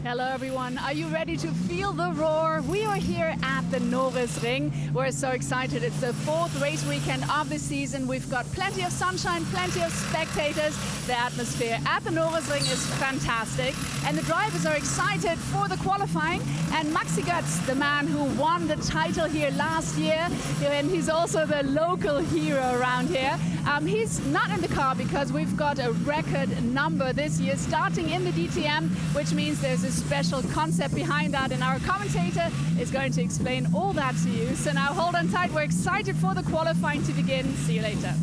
Hello everyone, are you ready to feel the roar? We are here at the Norisring. We're so excited. It's the fourth race weekend of the season. We've got plenty of sunshine, plenty of spectators. The atmosphere at the Norisring is fantastic. And the drivers are excited for the qualifying. And Maxi Götz, the man who won the title here last year, and he's also the local hero around here. He's not in the car because we've got a record number this year starting in the DTM, which means there's a special concept behind that, and our commentator is going to explain all that to you. So now hold on tight, we're excited for the qualifying to begin. See you later.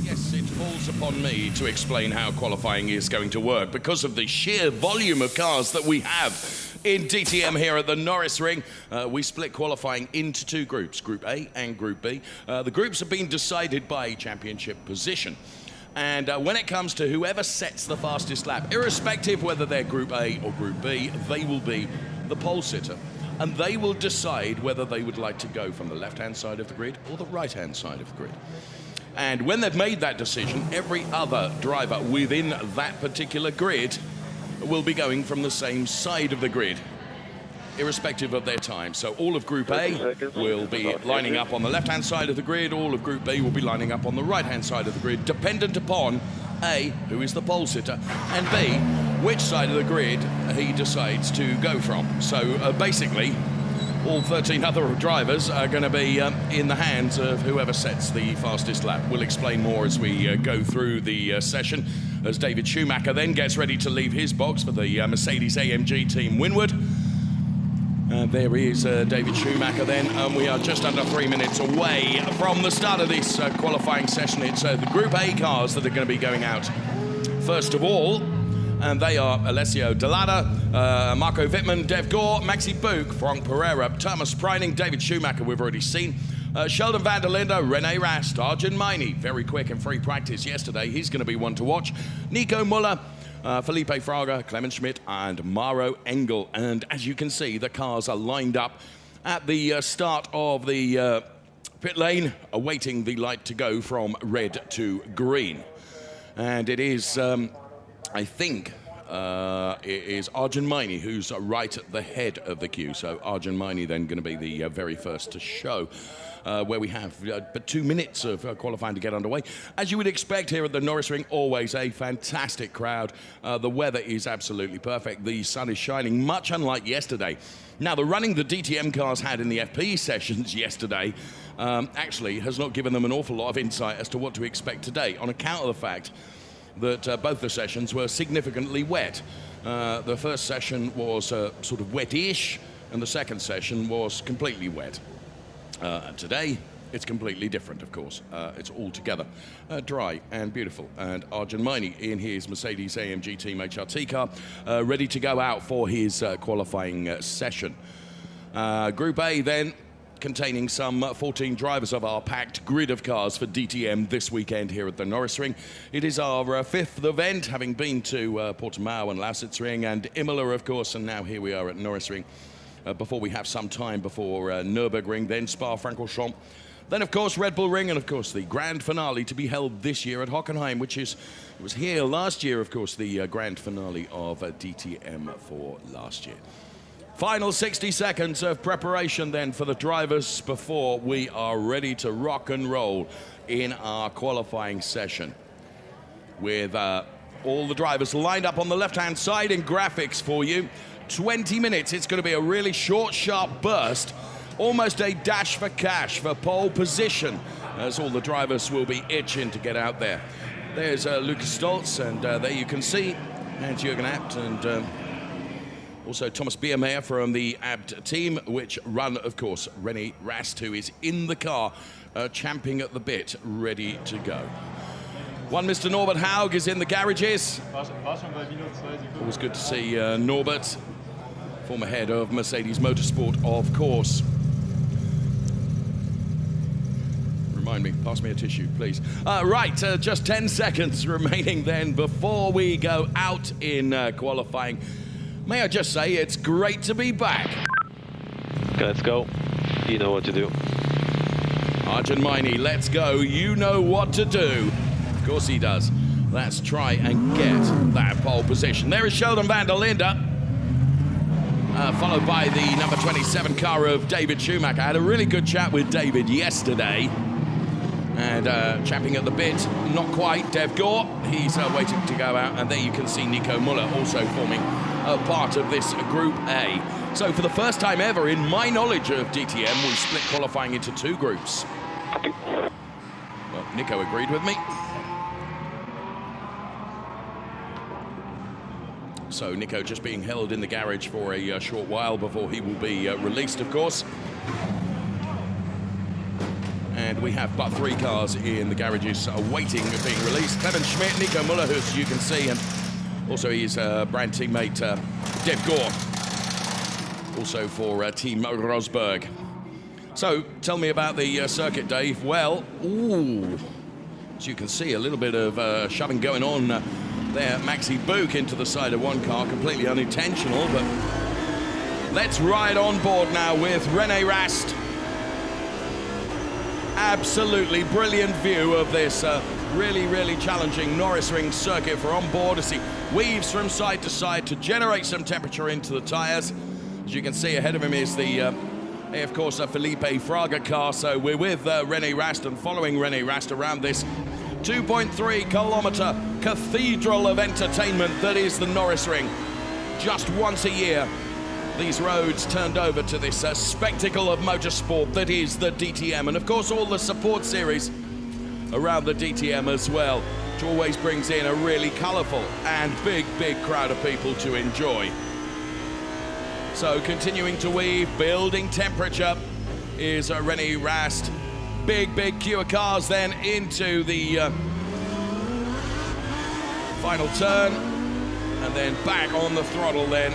Yes, it falls upon me to explain how qualifying is going to work because of the sheer volume of cars that we have in DTM here at the Norisring. We split qualifying into two groups, Group A and Group B. The groups have been decided by championship position. And when it comes to whoever sets the fastest lap, irrespective whether they're Group A or Group B, they will be the pole sitter. And they will decide whether they would like to go from the left-hand side of the grid or the right-hand side of the grid. And when they've made that decision, every other driver within that particular grid will be going from the same side of the grid, irrespective of their time. So all of Group A will be lining up on the left-hand side of the grid, all of Group B will be lining up on the right-hand side of the grid, dependent upon A, who is the pole sitter, and B, which side of the grid he decides to go from. So basically, all 13 other drivers are going to be in the hands of whoever sets the fastest lap. We'll explain more as we go through the session, as David Schumacher then gets ready to leave his box for the Mercedes-AMG Team Winward. There is David Schumacher then, and we are just under 3 minutes away from the start of this qualifying session. It's the Group A cars that are going to be going out first of all. And they are Alessio Dell'Ada, Marco Wittmann, Dev Gore, Maxi Buch, Frank Pereira, Thomas Preining, David Schumacher we've already seen, Sheldon van der Linde, René Rast, Arjun Maini, very quick and free practice yesterday, he's going to be one to watch, Nico Muller, Felipe Fraga, Clement Schmidt and Maro Engel. And as you can see, the cars are lined up at the start of the pit lane, awaiting the light to go from red to green. And it is... I think it is Arjun Maini who's right at the head of the queue. So Arjun Maini then going to be the very first to show, where we have but 2 minutes of qualifying to get underway. As you would expect here at the Norisring, always a fantastic crowd. The weather is absolutely perfect. The sun is shining, much unlike yesterday. Now, the running the DTM cars had in the FP sessions yesterday actually has not given them an awful lot of insight as to what to expect today, on account of the fact that both the sessions were significantly wet. The first session was sort of wet-ish, and the second session was completely wet. Today, it's completely different, of course. It's altogether dry and beautiful. And Arjun Maini in his Mercedes-AMG Team HRT car, ready to go out for his qualifying session. Group A then, containing some 14 drivers of our packed grid of cars for DTM this weekend here at the Norisring. It is our fifth event, having been to Portimao and Lausitzring and Imola, of course, and now here we are at Norisring, before we have some time before Nürburgring, then Spa-Francorchamps, then, of course, Red Bull Ring, and, of course, the grand finale to be held this year at Hockenheim, which was here last year, of course, the grand finale of DTM for last year. Final 60 seconds of preparation then for the drivers before we are ready to rock and roll in our qualifying session. With all the drivers lined up on the left-hand side in graphics for you. 20 minutes, it's going to be a really short, sharp burst. Almost a dash for cash for pole position, as all the drivers will be itching to get out there. There's Lucas Stoltz, and there you can see Hans-Jürgen Abt and... also Thomas Biermeier from the Abt team, which run, of course, René Rast, who is in the car, champing at the bit, ready to go. One Mr. Norbert Haug is in the garages. Always good to see Norbert, former head of Mercedes Motorsport, of course. Remind me, pass me a tissue, please. Right, just 10 seconds remaining then before we go out in qualifying. May I just say, it's great to be back. Okay, let's go. You know what to do. Arjun Maini, let's go. You know what to do. Of course he does. let's try and get that pole position. There is Sheldon van der Linde, followed by the number 27 car of David Schumacher. I had a really good chat with David yesterday, and champing at the bit, not quite, Dev Gore. He's waiting to go out, and there you can see Nico Müller also forming part of this Group A. So for the first time ever in my knowledge of DTM, we split qualifying into 2 groups. Well, Nico agreed with me. So Nico just being held in the garage for a short while before he will be released, of course. And we have but 3 cars in the garages awaiting being released. Kevin Schmidt, Nico Müller, who, as you can see, and also his brand teammate Dev Gore, also for Team Rosberg. So tell me about the circuit, Dave. Well, as you can see, a little bit of shoving going on there. Maxi Book into the side of one car, completely unintentional, but let's ride on board now with René Rast. Absolutely brilliant view of this really, really challenging Norisring circuit for on board as he weaves from side to side to generate some temperature into the tyres. As you can see, ahead of him is the, of course, Felipe Fraga car. So we're with René Rast and following René Rast around this 2.3 kilometre cathedral of entertainment that is the Norisring. Just once a year, these roads turned over to this spectacle of motorsport that is the DTM, and of course all the support series around the DTM as well, which always brings in a really colourful and big crowd of people to enjoy. So continuing to weave, building temperature is René Rast. Big queue of cars then into the final turn, and then back on the throttle then,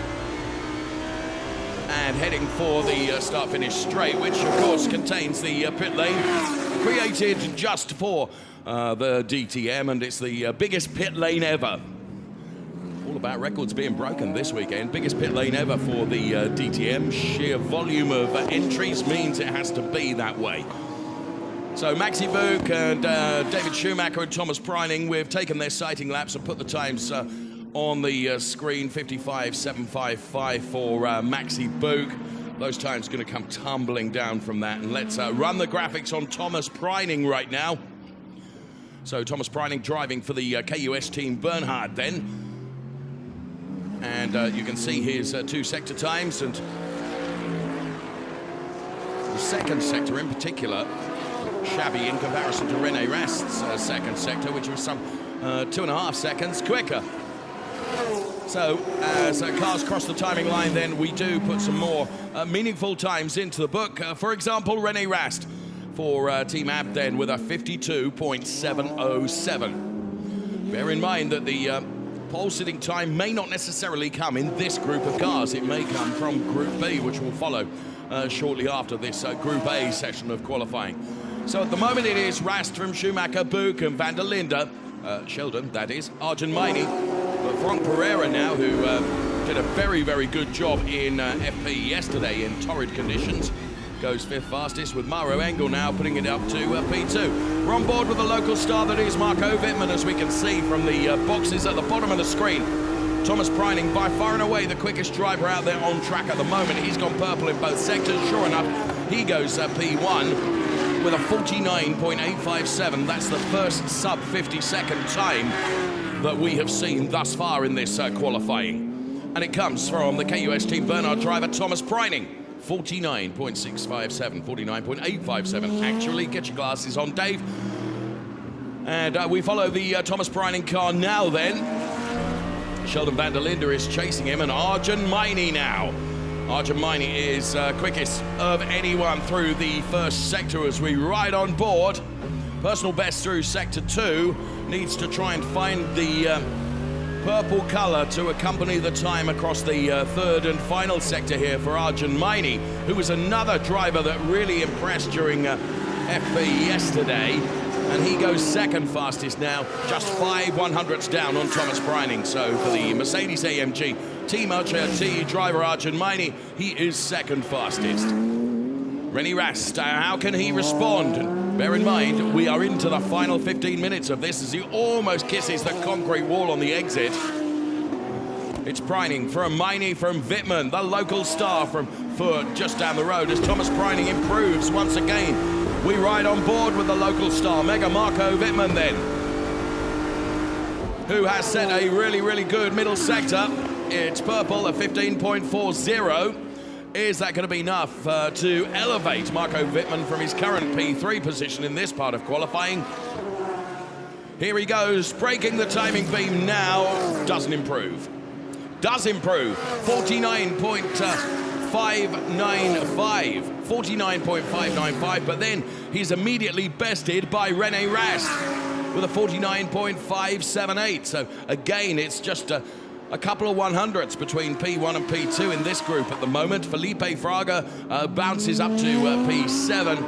and heading for the start-finish straight, which of course contains the pit lane created just for the DTM, and it's the biggest pit lane ever. All about records being broken this weekend. Biggest pit lane ever for the DTM. Sheer volume of entries means it has to be that way. So Maxi Book and David Schumacher and Thomas Preining, we've taken their sighting laps and put the times on the screen. 55.755 for Maxi Book. Those times going to come tumbling down from that. And let's run the graphics on Thomas Preining right now. So Thomas Preining driving for the KUS team Bernhard then. And you can see his 2 sector times, and the second sector in particular shabby in comparison to René Rast's second sector, which was some 2.5 seconds quicker. So as cars cross the timing line, then we do put some more meaningful times into the book. For example, René Rast for Team Abden with a 52.707. Bear in mind that the pole sitting time may not necessarily come in this group of cars. It may come from Group B, which will follow shortly after this Group A session of qualifying. So at the moment it is Rast from Schumacher, Book and van der Linde, Sheldon, that is, Arjun Maini, but Frank Pereira now, who did a very good job in FP yesterday in torrid conditions, goes 5th fastest, with Mauro Engel now putting it up to P2. We're on board with the local star that is Marco Wittmann, as we can see from the boxes at the bottom of the screen. Thomas Preining, by far and away the quickest driver out there on track at the moment. He's gone purple in both sectors. Sure enough, he goes P1 with a 49.857. That's the first sub 50-second time that we have seen thus far in this qualifying. And it comes from the KUS team Bernhard driver Thomas Preining. 49.657, 49.857 actually. Get your glasses on, Dave. And we follow the Thomas Preining car now then. Sheldon van der Linde is chasing him, and Arjun Maini now. Arjun Maini is quickest of anyone through the first sector as we ride on board. Personal best through sector 2. Needs to try and find the purple colour to accompany the time across the third and final sector here for Arjun Maini, who was another driver that really impressed during FP yesterday. And he goes second fastest now, just 5/100ths down on Thomas Preining. So for the Mercedes-AMG Team HRT driver Arjun Maini, he is second fastest. René Rast, how can he respond? Bear in mind, we are into the final 15 minutes of this as he almost kisses the concrete wall on the exit. It's Preining from Miney from Wittmann, the local star from Fürth just down the road as Thomas Preining improves once again. We ride on board with the local star, Mega Marco Wittmann then, who has set a really, really good middle sector. It's purple at 15.40. Is that going to be enough to elevate Marco Wittmann from his current P3 position in this part of qualifying? Here he goes, breaking the timing beam now. Doesn't improve. Does improve. 49.595. 49.595, but then he's immediately bested by René Rast with a 49.578. So again, it's just a couple of 100ths between P1 and P2 in this group at the moment. Felipe Fraga bounces up to P7.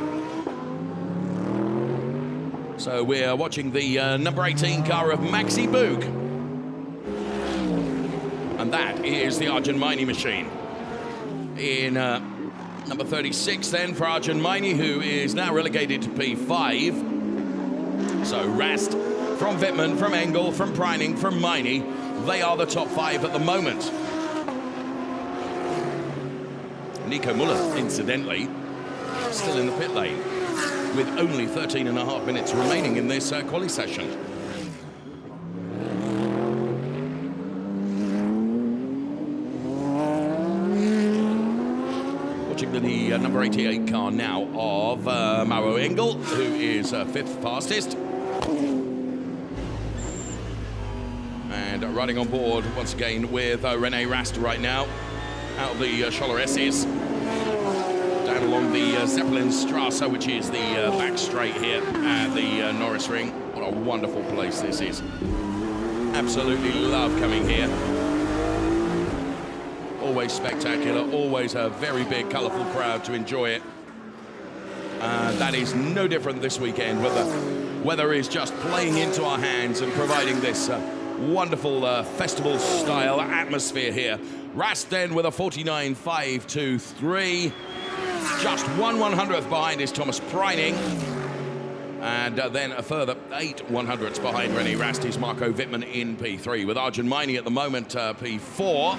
So we're watching the number 18 car of Maxi Boog. And that is the Arjun Maini machine. In number 36 then for Arjun Maini, who is now relegated to P5. So Rast from Wittmann, from Engel, from Preining, from Maini. They are the top 5 at the moment. Nico Muller, incidentally, still in the pit lane with only 13.5 minutes remaining in this quali session. Watching the number 88 car now of Mauro Engel, who is 5th fastest. And riding on board once again with René Rast right now, out of the Scholler S's, down along the Zeppelinstrasse, which is the back straight here at the Norisring. What a wonderful place this is. Absolutely love coming here. Always spectacular, always a very big, colourful crowd to enjoy it. That is no different this weekend, where the weather is just playing into our hands and providing this wonderful festival-style atmosphere here. Rast then with a 49.523. Just 1/100th behind is Thomas Preining. And then a further 8 100ths behind René Rast is Marco Wittmann in P3. With Arjun Maini at the moment, P4.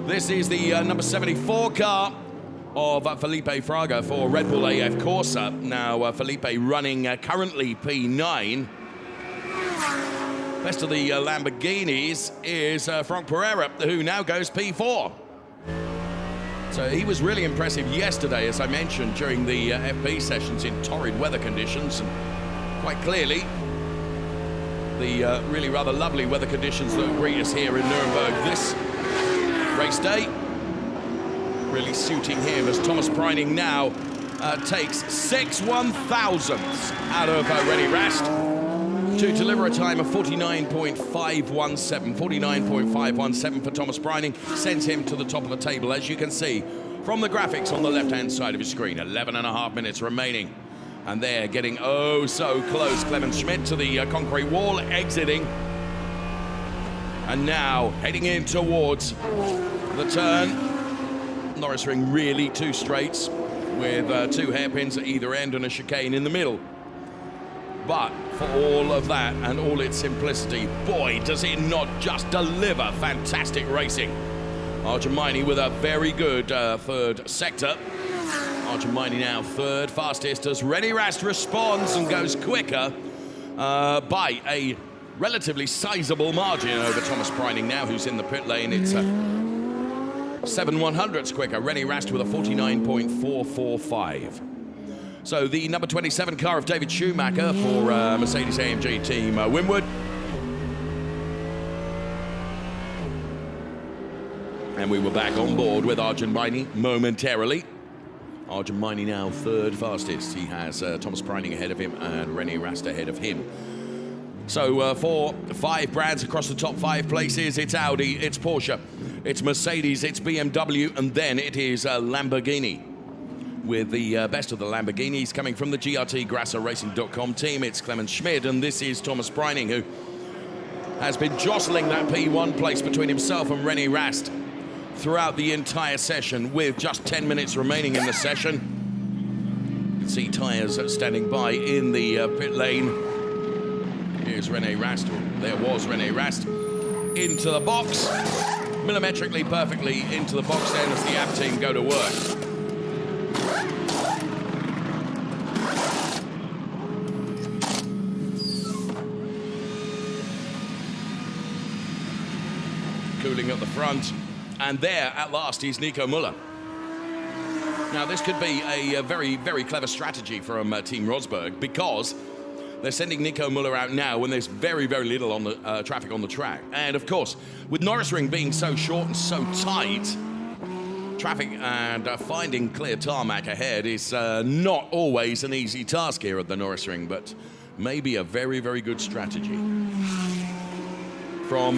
This is the number 74 car of Felipe Fraga for Red Bull AF Corsa. Now, Felipe running currently P9. Best of the Lamborghinis is Frank Pereira, who now goes P4. So he was really impressive yesterday, as I mentioned, during the FP sessions in torrid weather conditions. And quite clearly, the really rather lovely weather conditions that greet us here in Nuremberg this race day really suiting him, as Thomas Preining now takes 6 1/1000ths out of René Rast to deliver a time of 49.517. 49.517 for Thomas Preining sends him to the top of the table, as you can see from the graphics on the left-hand side of your screen. 11.5 minutes remaining. And they're getting oh so close. Clemens Schmidt to the concrete wall, exiting. And now heading in towards the turn. Norisring really 2 straights with 2 hairpins at either end and a chicane in the middle. But for all of that and all its simplicity, boy, does it not just deliver fantastic racing. Arjun Maini with a very good 3rd sector. Arjun Maini now 3rd fastest as René Rast responds and goes quicker by a relatively sizable margin over Thomas Preining now, who's in the pit lane. It's 7 100ths quicker. René Rast with a 49.445. So the number 27 car of David Schumacher for Mercedes-AMG Team Winwood. And we were back on board with Arjun Maini momentarily. Arjun Maini now 3rd fastest. He has Thomas Preining ahead of him and René Rast ahead of him. So for 5 brands across the top 5 places, it's Audi, it's Porsche, it's Mercedes, it's BMW, and then it is Lamborghini. With the best of the Lamborghinis coming from the GRT GrasserRacing.com team, it's Clemens Schmidt, and this is Thomas Preining, who has been jostling that P1 place between himself and René Rast throughout the entire session, with just 10 minutes remaining in the session. see tyres standing by in the pit lane. Here's René Rast. There was René Rast into the box. Millimetrically perfectly into the box then as the app team go to work. Cooling at the front. And there, at last, is Nico Müller. Now, this could be a very, very clever strategy from Team Rosberg, because they're sending Nico Müller out now when there's very, very little on the traffic on the track. And, of course, with Norisring being so short and so tight, traffic and finding clear tarmac ahead is not always an easy task here at the Norisring, but maybe a very, very good strategy from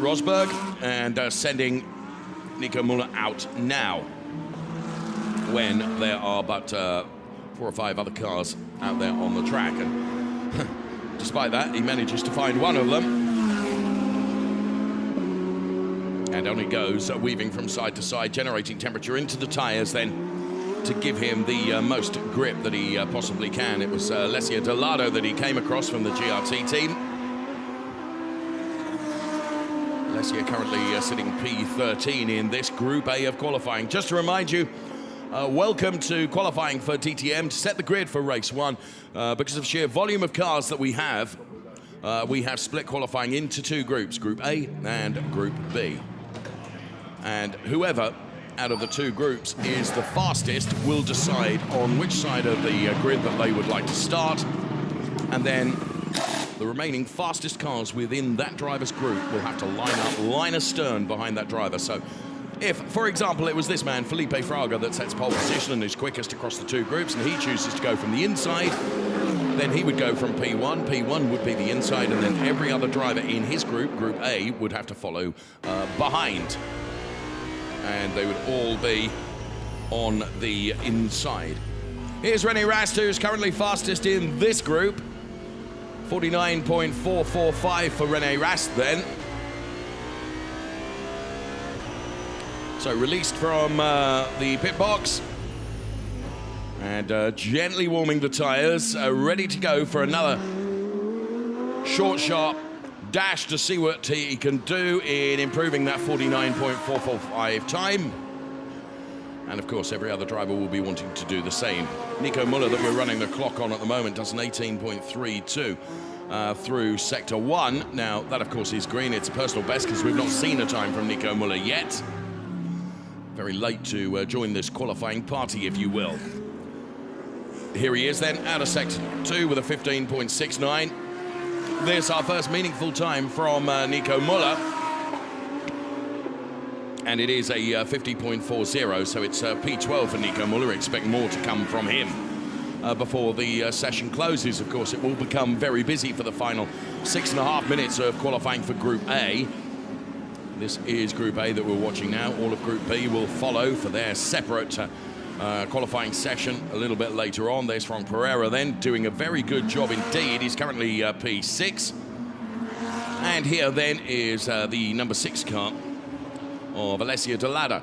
Rosberg, and sending Nico Müller out now, when there are but 4 or 5 other cars out there on the track. And despite that, he manages to find one of them. And on he goes, weaving from side to side, generating temperature into the tyres then to give him the most grip that he possibly can. It was Alessio Delado that he came across from the GRT team. Alessio currently sitting P13 in this Group A of qualifying. Just to remind you, welcome to qualifying for DTM to set the grid for race 1. Because of sheer volume of cars that we have split qualifying into 2 groups, Group A and Group B. And whoever out of the 2 groups is the fastest will decide on which side of the grid that they would like to start. And then the remaining fastest cars within that driver's group will have to line up line astern behind that driver. So if, for example, it was this man, Felipe Fraga, that sets pole position and is quickest across the 2 groups, and he chooses to go from the inside, then he would go from P1. P1 would be the inside, and then every other driver in his group, Group A, would have to follow behind. And they would all be on the inside. Here's René Rast, who's currently fastest in this group. 49.445 for René Rast then. So released from the pit box. And gently warming the tyres, ready to go for another short, sharp dash to see what he can do in improving that 49.445 time. And of course, every other driver will be wanting to do the same. Nico Müller, that we're running the clock on at the moment, does an 18.32 through Sector 1. Now, that of course is green. It's a personal best because we've not seen a time from Nico Müller yet. Very late to join this qualifying party, if you will. Here he is then, out of Sector 2 with a 15.69. This our first meaningful time from Nico Müller. And it is a 50.40, so it's P12 for Nico Müller. Expect more to come from him before the session closes. Of course, it will become very busy for the final 6.5 minutes of qualifying for Group A. This is Group A that we're watching now. All of Group B will follow for their separate qualifying session a little bit later on. There's Frank Pereira then, doing a very good job indeed. He's currently P6. And here then is the number 6 car of Alessio Delado,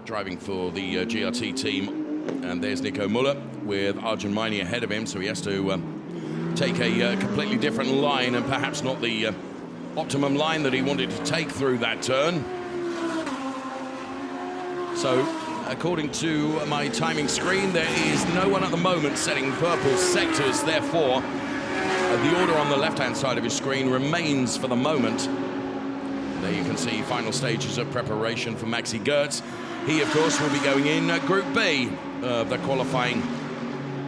driving for the GRT team. And there's Nico Müller with Arjun Maini ahead of him, so he has to take a completely different line, and perhaps not the optimum line that he wanted to take through that turn. So, according to my timing screen, there is no one at the moment setting purple sectors. Therefore, the order on the left-hand side of your screen remains for the moment. There you can see final stages of preparation for Maxi Goertz. He, of course, will be going in Group B of the qualifying,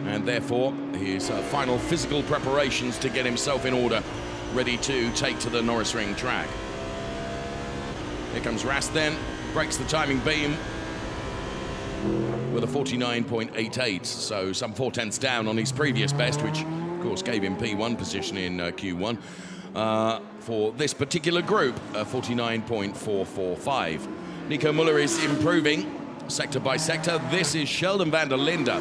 and therefore his final physical preparations to get himself in order, ready to take to the Norisring track. Here comes Rast then, breaks the timing beam with a 49.88, so some 0.4 down on his previous best, which, of course, gave him P1 position in Q1. For this particular group, 49.445. Nico Müller is improving sector by sector. This is Sheldon van der Linde,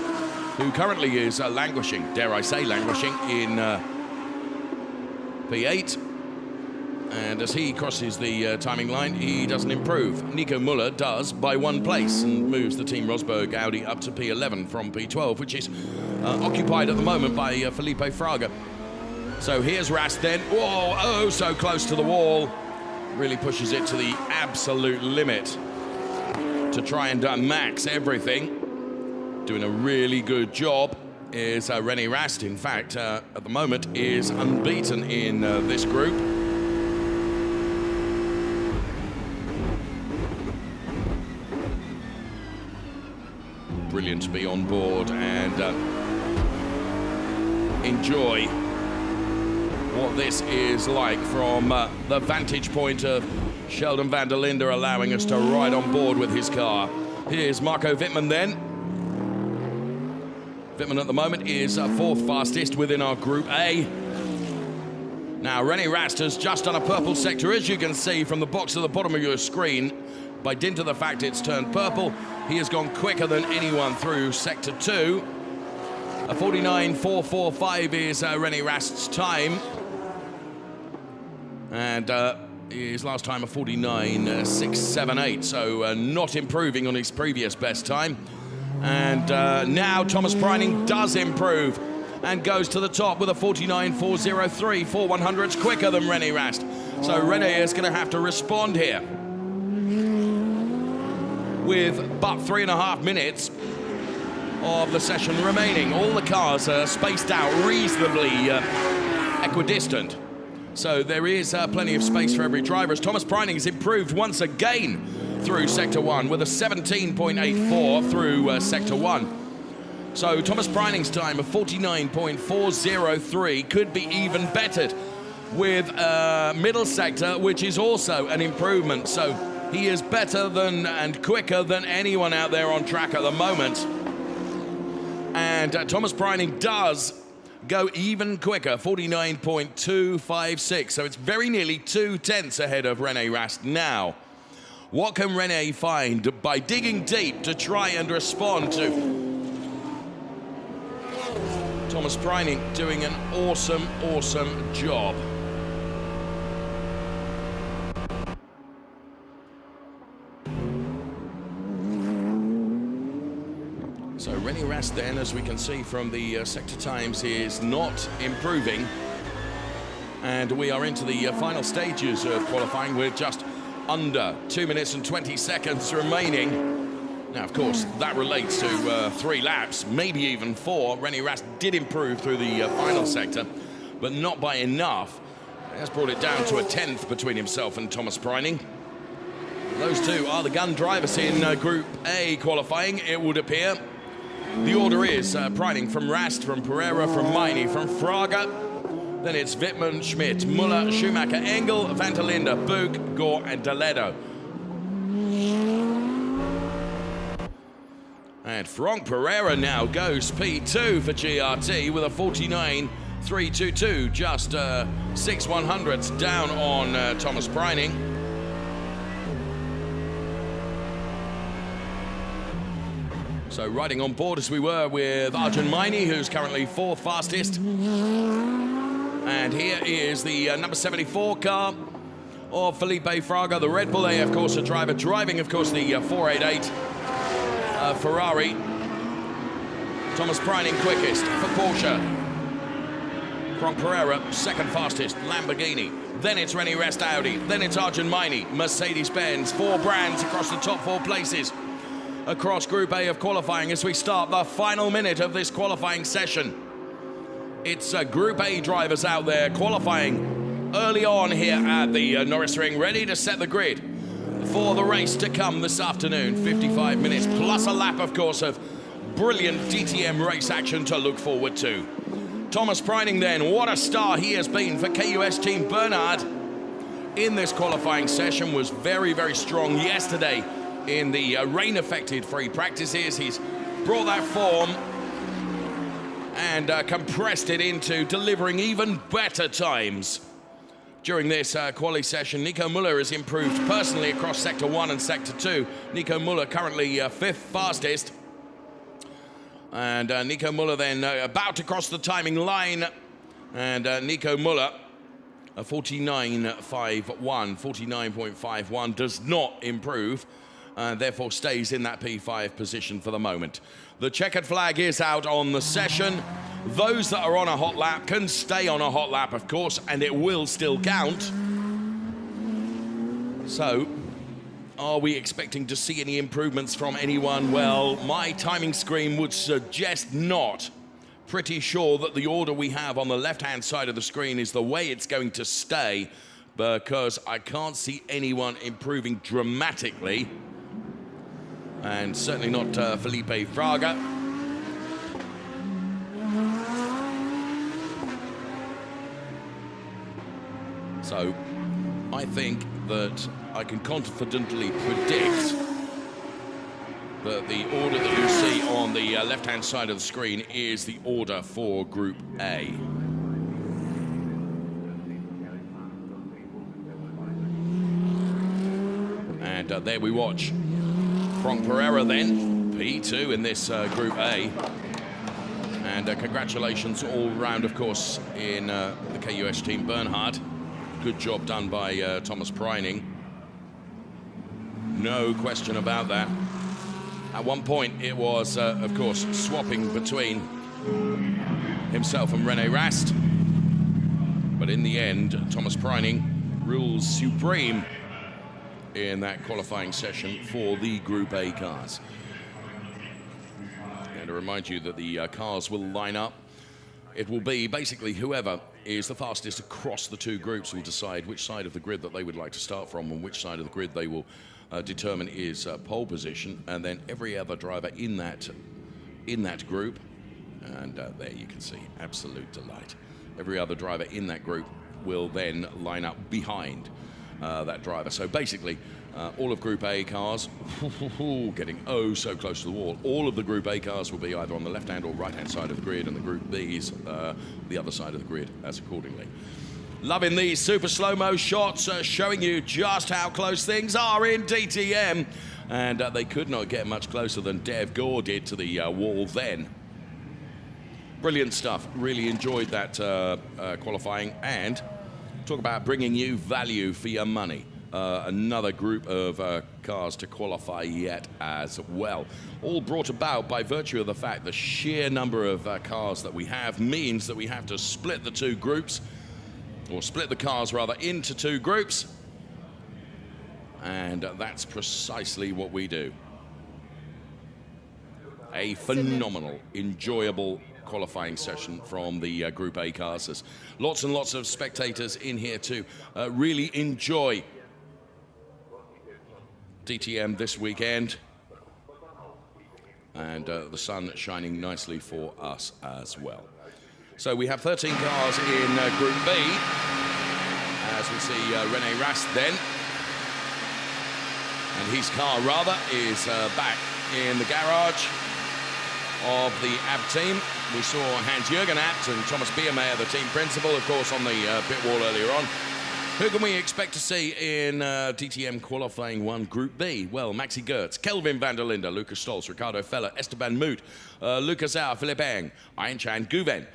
who currently is languishing, dare I say languishing, in P8. And as he crosses the timing line, he doesn't improve. Nico Muller does by 1 place and moves the Team Rosberg Audi up to P11 from P12, which is occupied at the moment by Felipe Fraga. So here's Rast then. Whoa, oh, so close to the wall. Really pushes it to the absolute limit to try and max everything. Doing a really good job is René Rast. In fact, at the moment is unbeaten in this group. Brilliant to be on board and enjoy what this is like from the vantage point of Sheldon van der Linde, allowing us to ride on board with his car. Here's Marco Wittmann then. Wittmann at the moment is 4th fastest within our Group A. Now René Rast has just done a purple sector, as you can see from the box at the bottom of your screen. By dint of the fact it's turned purple, he has gone quicker than anyone through Sector 2. A 49.445 is René Rast's time. And his last time a 49.678, so not improving on his previous best time. And now Thomas Preining does improve and goes to the top with a 49.403, 4/100ths quicker than René Rast. So René is going to have to respond here with but 3.5 minutes of the session remaining. All the cars are spaced out reasonably equidistant. So there is plenty of space for every driver, as Thomas Preining has improved once again through Sector 1 with a 17.84 through Sector 1. So Thomas Preining's time of 49.403 could be even bettered with middle sector, which is also an improvement. So he is better than and quicker than anyone out there on track at the moment. And Thomas Preining does go even quicker, 49.256. So it's very nearly 2/10 ahead of René Rast now. What can René find by digging deep to try and respond to Thomas Preining doing an awesome, awesome job? So René Rast then, as we can see from the sector times, is not improving. And we are into the final stages of qualifying with just under 2 minutes and 20 seconds remaining. Now, of course, that relates to 3 laps, maybe even 4. René Rast did improve through the final sector, but not by enough. He has brought it down to a 10th between himself and Thomas Preining. Those two are the gun drivers in Group A qualifying, it would appear. The order is Preining from Rast, from Pereira, from Maini, from Fraga. Then it's Wittmann, Schmidt, Muller, Schumacher, Engel, van der Linde, Boog, Gore and Toledo. And Franck Pereira now goes P2 for GRT with a 49.322, just 6/100ths down on Thomas Preining. So riding on board as we were with Arjun Maini, who's currently 4th fastest. And here is the number 74 car of Felipe Fraga, the Red Bull. They, of course, a driver driving, of course, the 488 Ferrari. Thomas Preining quickest for Porsche. Franck Pereira, 2nd fastest, Lamborghini. Then it's René Rast Audi. Then it's Arjun Maini, Mercedes-Benz. 4 brands across the top 4 places across Group A of qualifying as we start the final minute of this qualifying session. It's Group A drivers out there qualifying early on here at the Norisring, ready to set the grid for the race to come this afternoon. 55 minutes plus a lap, of course, of brilliant DTM race action to look forward to. Thomas Preining then, what a star he has been for KUS Team Bernard in this qualifying session. Was very, very strong yesterday in the rain-affected free practices. He's brought that form and compressed it into delivering even better times. During this quali session, Nico Muller has improved personally across Sector 1 and Sector 2. Nico Muller currently 5th fastest. And Nico Muller then about to cross the timing line. And Nico Muller 49.51, 49.51 does not improve, and therefore stays in that P5 position for the moment. The checkered flag is out on the session. Those that are on a hot lap can stay on a hot lap, of course, and it will still count. So, are we expecting to see any improvements from anyone? Well, my timing screen would suggest not. Pretty sure that the order we have on the left-hand side of the screen is the way it's going to stay, because I can't see anyone improving dramatically. And certainly not Felipe Fraga. So I think that I can confidently predict that the order that you see on the left-hand side of the screen is the order for Group A. And there we watch Frank Pereira then, P2 in this Group A. And congratulations all round, of course, in the KUS team. Bernhard, good job done by Thomas Preining. No question about that. At one point, it was, of course, swapping between himself and René Rast. But in the end, Thomas Preining rules supreme in that qualifying session for the Group A cars. And to remind you that the cars will line up. It will be basically whoever is the fastest across the two groups will decide which side of the grid that they would like to start from and which side of the grid they will determine is pole position, and then every other driver in that group, and there you can see, absolute delight. Every other driver in that group will then line up behind that driver. So basically, all of Group A cars, getting oh so close to the wall. All of the Group A cars will be either on the left-hand or right-hand side of the grid, and the Group B's the other side of the grid, as accordingly. Loving these super slow-mo shots, showing you just how close things are in DTM. And they could not get much closer than Dev Gore did to the wall then. Brilliant stuff. Really enjoyed that qualifying. And talk about bringing you value for your money. Another group of cars to qualify yet as well. All brought about by virtue of the fact the sheer number of cars that we have means that we have to split the two groups, or split the cars rather, into two groups. And that's precisely what we do. A phenomenal, enjoyable qualifying session from the Group A cars. There's lots and lots of spectators in here to really enjoy DTM this weekend. And the sun shining nicely for us as well. So we have 13 cars in Group B, as we see René Rast then. And his car, rather, is back in the garage of the AB team. We saw Hans-Jürgen Abt and Thomas Biermeier, the team principal, of course, on the pit wall earlier on. Who can we expect to see in DTM Qualifying 1 Group B? Well, Maxi Goertz, Kelvin van der Linde, Lucas Stolz, Ricardo Feller, Esteban Moot, Lucas Auer, Philipp Eng, Ayenchan Guven.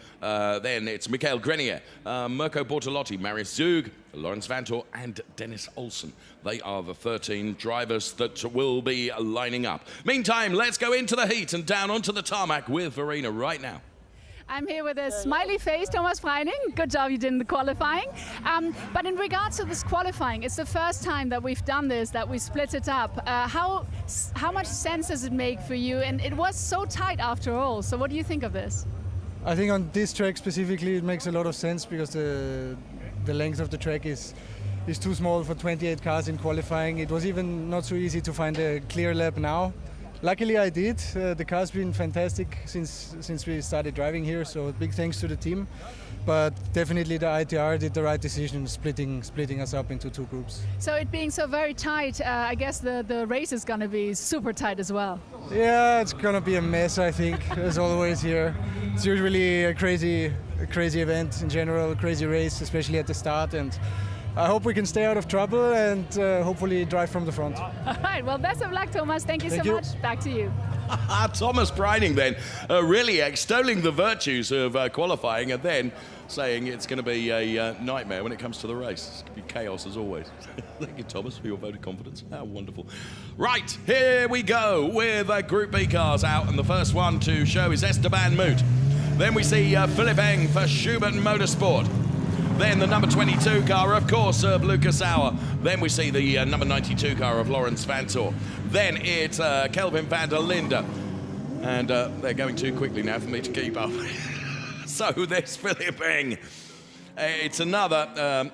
Then it's Michael Grenier, Mirko Bortolotti, Marius Zug, Lawrence Vantor, and Dennis Olsen. They are the 13 drivers that will be lining up. Meantime, let's go into the heat and down onto the tarmac with Verena right now. I'm here with a smiley face, Thomas Preining. Good job you did in the qualifying. But in regards to this qualifying, it's the first time that we've done this, that we split it up. How much sense does it make for you? And it was so tight after all. So what do you think of this? I think on this track specifically, it makes a lot of sense because the length of the track is too small for 28 cars in qualifying. It was even not so easy to find a clear lap now. Luckily I did. The car's been fantastic since we started driving here, so big thanks to the team. But definitely the ITR did the right decision, splitting us up into two groups. So it being so very tight, I guess the race is going to be super tight as well. Yeah, it's going to be a mess, I think, as always here. It's usually a crazy event in general, a crazy race, especially at the start. And I hope we can stay out of trouble and hopefully drive from the front. All right, well, best of luck, Thomas. Thank you so much. Back to you. Thomas Preining then, really extolling the virtues of qualifying, and then saying it's going to be a nightmare when it comes to the race. It's going to be chaos as always. Thank you, Thomas, for your vote of confidence. How wonderful. Right, here we go with Group B cars out, and the first one to show is Esteban Moot. Then we see Philip Eng for Schubert Motorsport. Then the number 22 car, of course, of Lucas Auer. Then we see the number 92 car of Lawrence Vantor. Then it's Kelvin van der Linde. And they're going too quickly now for me to keep up. So there's Philip Eng. It's another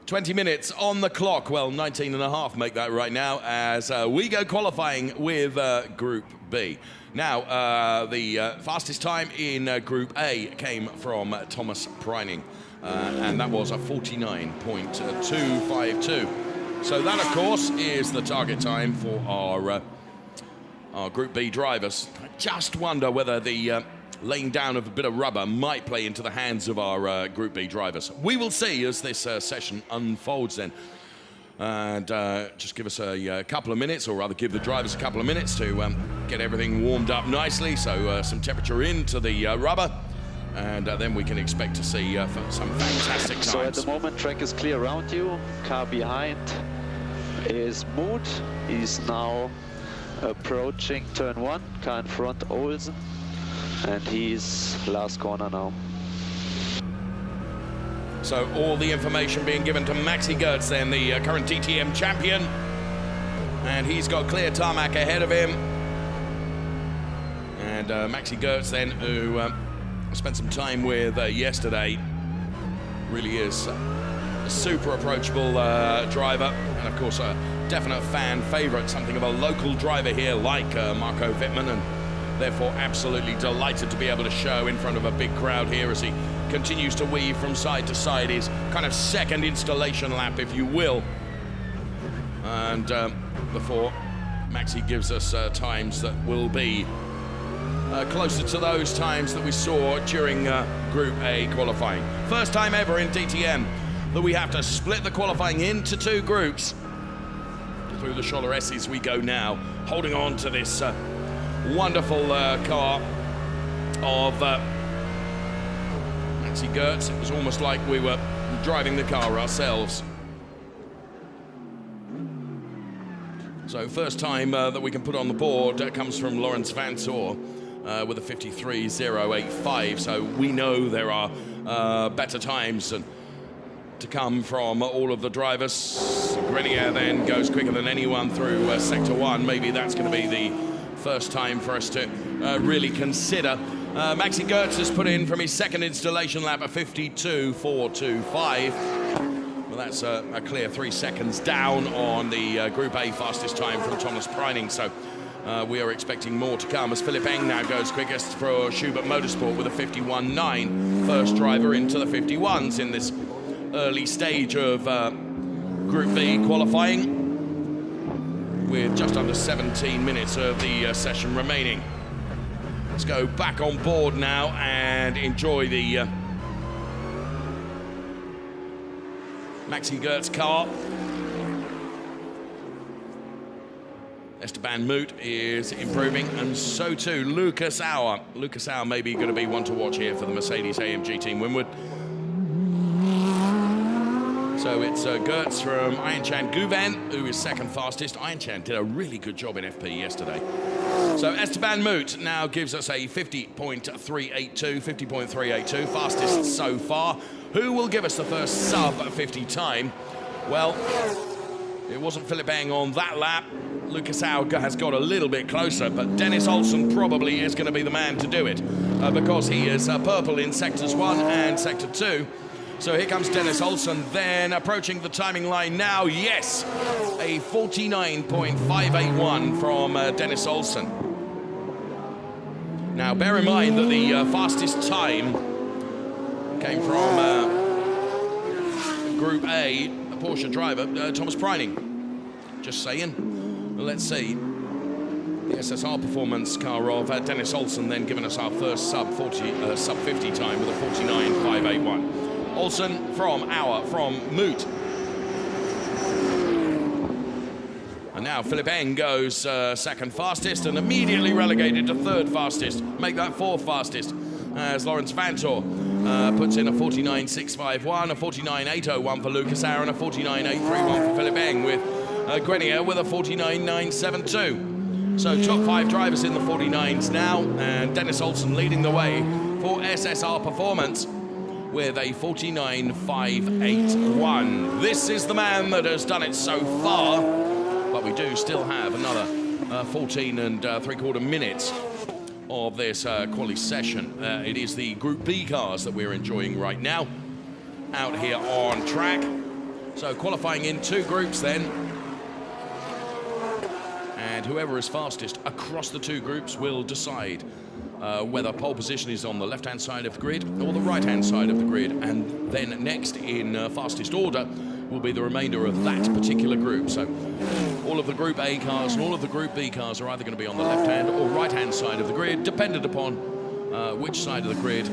20 minutes on the clock. Well, 19 and a half make that right now as we go qualifying with Group B. Now, the fastest time in Group A came from Thomas Preining. And that was a 49.252. So that, of course, is the target time for our Group B drivers. I just wonder whether the laying down of a bit of rubber might play into the hands of our Group B drivers. We will see as this session unfolds then. And just give us a couple of minutes, or rather give the drivers a couple of minutes to get everything warmed up nicely, so some temperature into the rubber. And then we can expect to see some fantastic times. So at the moment, track is clear around you. Car behind is Moot. He's now approaching turn 1. Car in front, Olsen. And he's last corner now. So all the information being given to Maxi Goetz, then the current DTM champion. And he's got clear tarmac ahead of him. And Maxi Goetz then, who spent some time with yesterday, really is a super approachable driver, and of course a definite fan favorite, something of a local driver here like Marco Wittmann, and therefore absolutely delighted to be able to show in front of a big crowd here as he continues to weave from side to side, his kind of second installation lap, if you will. And before Maxi gives us times that will be closer to those times that we saw during Group A qualifying. First time ever in DTM that we have to split the qualifying into two groups. Through the Scholler S's we go now, holding on to this wonderful car of Maxi Goetz. It was almost like we were driving the car ourselves. So first time that we can put on the board comes from Lawrence Vantor. With a 53.085, so we know there are better times to come from all of the drivers. Grenier then goes quicker than anyone through Sector 1. Maybe that's going to be the first time for us to really consider. Maxi Goetz has put in from his second installation lap a 52.425. Well, that's a clear 3 seconds down on the Group A fastest time from Thomas Preining, so we are expecting more to come as Philip Eng now goes quickest for Schubert Motorsport with a 51.9. First driver into the 51s in this early stage of Group B qualifying, with just under 17 minutes of the session remaining. Let's go back on board now and enjoy the Maxi Goetz car. Esteban Moot is improving, and so too Lucas Auer. Lucas Auer may be going to be one to watch here for the Mercedes-AMG Team Winward. So it's Goetz from Ayenchan Guven, who is second fastest. Ayenchan did a really good job in FP yesterday. So Esteban Moot now gives us a 50.382, fastest so far. Who will give us the first sub-50 time? Well, it wasn't Philip Eng on that lap. Lucas Auer has got a little bit closer, but Dennis Olsen probably is going to be the man to do it because he is purple in Sectors 1 and Sector 2. So here comes Dennis Olsen, then approaching the timing line now. Yes, a 49.581 from Dennis Olsen. Now, bear in mind that the fastest time came from Group A, a Porsche driver, Thomas Preining. Just saying. Let's see. The SSR performance car of Dennis Olsen then giving us our first sub-50 time with a 49.581. Olsen from Auer, from Moot. And now Philip Eng goes second fastest and immediately relegated to third fastest. Make that fourth fastest as Lawrence Vantor puts in a 49.651, a 49.801 for Lucas Auer, and a 49.831 for Philipp Eng, with Grenier with a 49.972. So top 5 drivers in the 49s now, and Dennis Olsen leading the way for SSR Performance with a 49.581. This is the man that has done it so far, but we do still have another 14 and 3/4 minutes of this quali session. It is the Group B cars that we're enjoying right now out here on track. So qualifying in 2 groups then, and whoever is fastest across the 2 groups will decide whether pole position is on the left-hand side of the grid or the right-hand side of the grid, and then next in fastest order will be the remainder of that particular group. So all of the Group A cars and all of the Group B cars are either going to be on the left-hand or right-hand side of the grid, dependent upon which side of the grid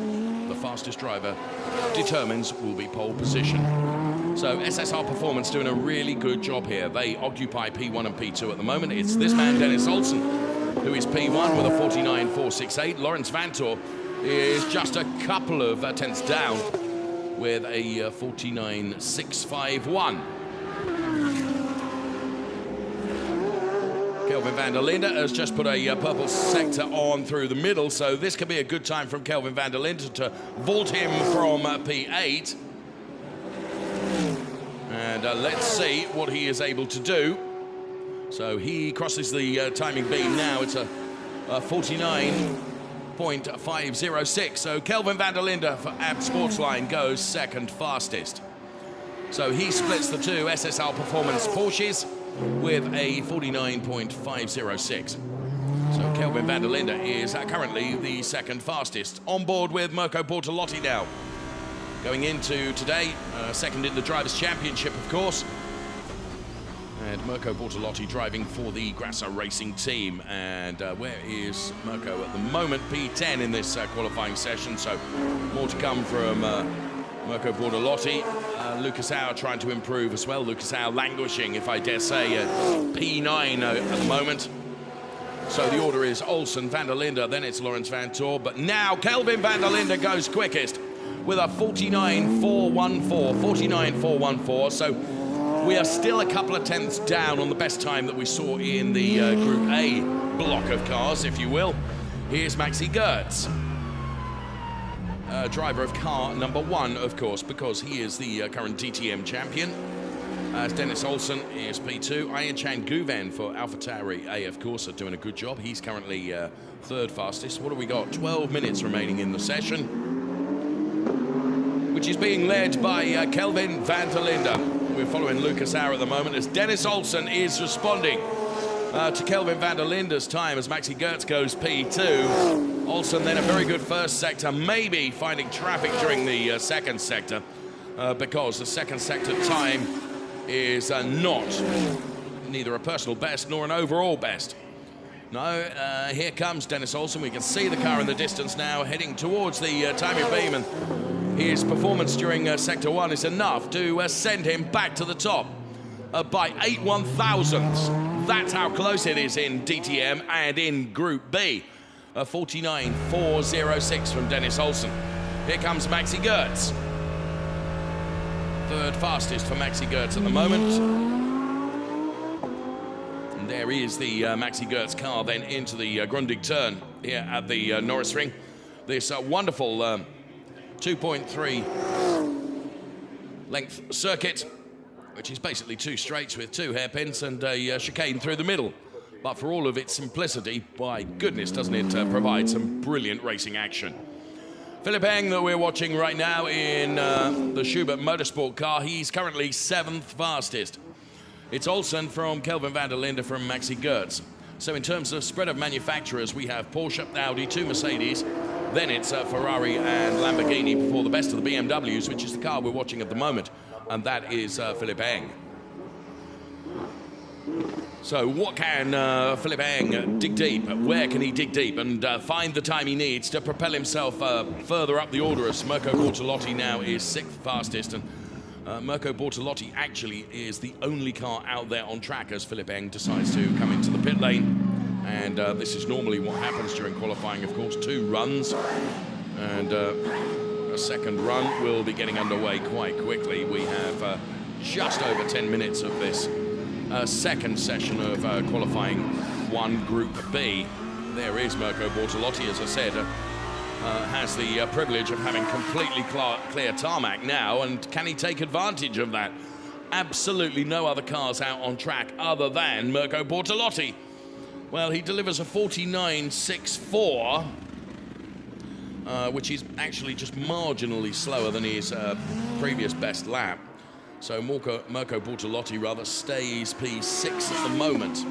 the fastest driver determines will be pole position. So SSR Performance doing a really good job here. They occupy P1 and P2 at the moment. It's this man, Dennis Olsen, who is P1 with a 49.468. Lawrence Vantor is just a couple of tenths down with a 49.651. Kelvin van der Linde has just put a purple sector on through the middle, so this could be a good time from Kelvin van der Linde to vault him from P8. And let's see what he is able to do. So he crosses the timing beam now. It's a 49.506. So Kelvin van der Linde for AB Sportsline goes second fastest. So he splits the 2 SSR Performance Porsches with a 49.506. So Kelvin van der Linde is currently the second fastest. On board with Mirko Bortolotti now. Going into today, second in the Drivers' Championship, of course. And Mirko Bortolotti driving for the Grasso Racing team. And where is Mirko at the moment? P10 in this qualifying session, so more to come from Mirko Bortolotti. Lucas Auer trying to improve as well. Lucas Auer languishing, if I dare say, at P9 at the moment. So the order is Olsen, van der Linde, then it's Lawrence Vantor. But now Kelvin van der Linde goes quickest with a 49.414, 49.414. So we are still a couple of tenths down on the best time that we saw in the Group A block of cars, if you will. Here's Maxi Goertz, driver of car number 1, of course, because he is the current DTM champion. As Dennis Olsen is P2. Ian Chan Guven for AlphaTauri A, of course, are doing a good job. He's currently 3rd fastest. What have we got? 12 minutes remaining in the session, which is being led by Kelvin van der Linde. We're following Lucas Auer at the moment as Dennis Olsen is responding to Kelvin van der Linde's time as Maxi Goertz goes P2. Olsen then a very good first sector, maybe finding traffic during the second sector because the second sector time is neither a personal best nor an overall best. No, here comes Dennis Olsen. We can see the car in the distance now heading towards the timing beam, and his performance during Sector 1 is enough to send him back to the top by 8 1/1000ths. That's how close it is in DTM and in Group B. A 49.406 from Dennis Olsen. Here comes Maxi Goertz. 3rd fastest for Maxi Goertz at the moment. And there is the Maxi Goertz car then into the Grundig turn here at the Norisring. This wonderful 2.3 length circuit, which is basically 2 straights with 2 hairpins and a chicane through the middle. But for all of its simplicity, by goodness, doesn't it provide some brilliant racing action. Philipp Eng that we're watching right now in the Schubert Motorsport car, he's currently 7th fastest. It's Olsen from Kelvin van der Linde from Maxi Goertz. So in terms of spread of manufacturers, we have Porsche, Audi, 2 Mercedes, then it's Ferrari and Lamborghini before the best of the BMWs, which is the car we're watching at the moment, and that is Philipp Eng. So what can Philipp Eng dig deep? Where can he dig deep and find the time he needs to propel himself further up the order, as Mirko Bortolotti now is 6th fastest, and Mirko Bortolotti actually is the only car out there on track as Philipp Eng decides to come into the pit lane. And this is normally what happens during qualifying, of course, 2 runs. And a second run will be getting underway quite quickly. We have just over 10 minutes of this second session of qualifying 1 Group B. There is Mirko Bortolotti, as I said, has the privilege of having completely clear tarmac now, and can he take advantage of that? Absolutely no other cars out on track other than Mirko Bortolotti. Well, he delivers a 49.64, which is actually just marginally slower than his previous best lap. So Mirko Bortolotti rather stays P6 at the moment.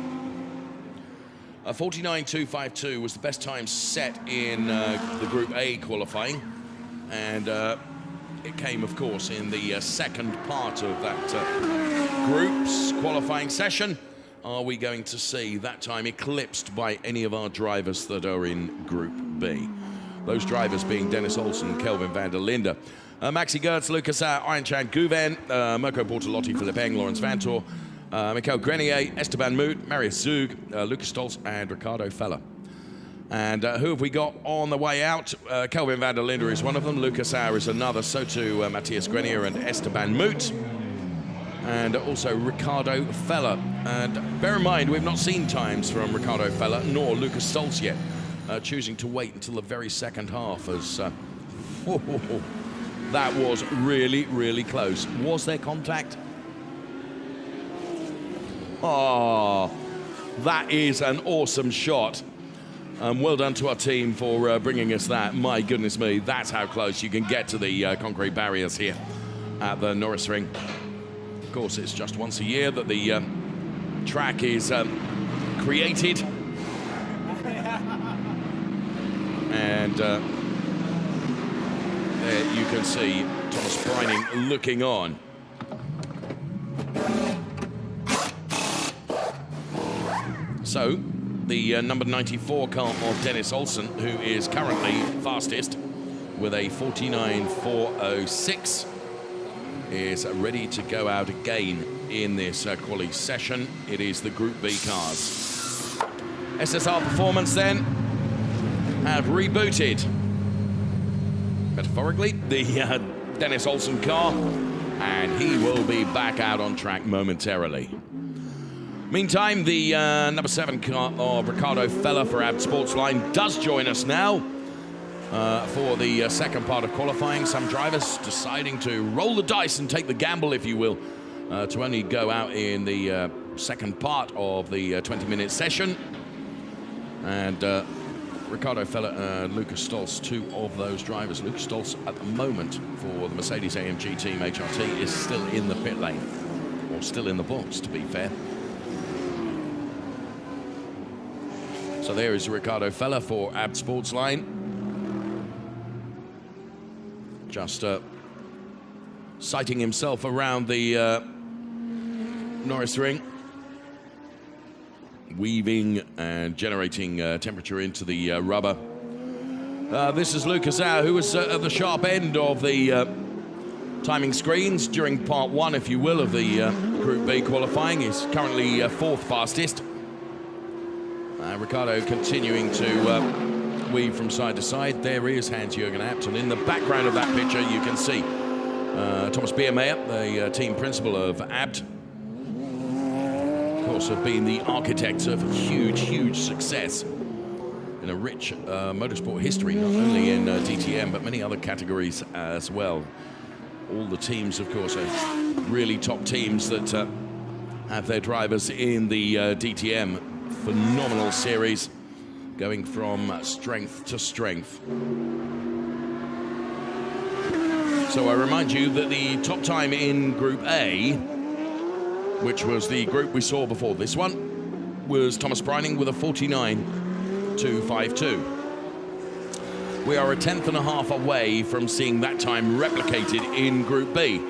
49.252 was the best time set in the Group A qualifying, and it came, of course, in the second part of that group's qualifying session. Are we going to see that time eclipsed by any of our drivers that are in Group B? Those drivers being Dennis Olsen, Kelvin van der Linde, Maxi Gertz, Lucas Arjan Guven, Mirko Bortolotti, Philipp Eng, Lawrence Vantor, Michael Grenier, Esteban Moot, Marius Zug, Lucas Stolz, and Ricardo Feller. And who have we got on the way out? Kelvin van der Linde is one of them, Lucas Auer is another, so too Matthias Grenier and Esteban Moot, and also Ricardo Feller. And bear in mind, we've not seen times from Ricardo Feller nor Lucas Stolz yet, choosing to wait until the very second half, as that was really, really close. Was there contact? Oh, that is an awesome shot. Well done to our team for bringing us that. My goodness me, that's how close you can get to the concrete barriers here at the Norisring. Of course, it's just once a year that the track is created. And there you can see Thomas Breining looking on. So, the number 94 car of Dennis Olsen, who is currently fastest with a 49.406, is ready to go out again in this quali session. It is the Group B cars. SSR Performance then have rebooted, metaphorically, the Dennis Olsen car, and he will be back out on track momentarily. Meantime, the number 7 car of Ricardo Feller for Abt Sportsline does join us now for the second part of qualifying. Some drivers deciding to roll the dice and take the gamble, if you will, to only go out in the second part of the 20-minute session. And Ricardo Feller and Lucas Stolz, 2 of those drivers. Lucas Stolz, at the moment, for the Mercedes-AMG Team HRT, is still in the pit lane, or still in the box, to be fair. So there is Ricardo Feller for Abt Sportsline. Just sighting himself around the Norisring, weaving and generating temperature into the rubber. This is Lucas Auer, who was at the sharp end of the timing screens during part 1, if you will, of the Group B qualifying. He's currently 4th fastest. Ricardo continuing to weave from side to side. There is Hans-Jürgen Abt, and in the background of that picture you can see Thomas Biermeier, the team principal of Abt. Of course, have been the architects of huge, huge success in a rich motorsport history, not only in DTM, but many other categories as well. All the teams, of course, are really top teams that have their drivers in the DTM. Phenomenal series, going from strength to strength. So I remind you that the top time in Group A, which was the group we saw before this one, was Thomas Breining with a 49.252. We are a 10th and a half away from seeing that time replicated in Group B.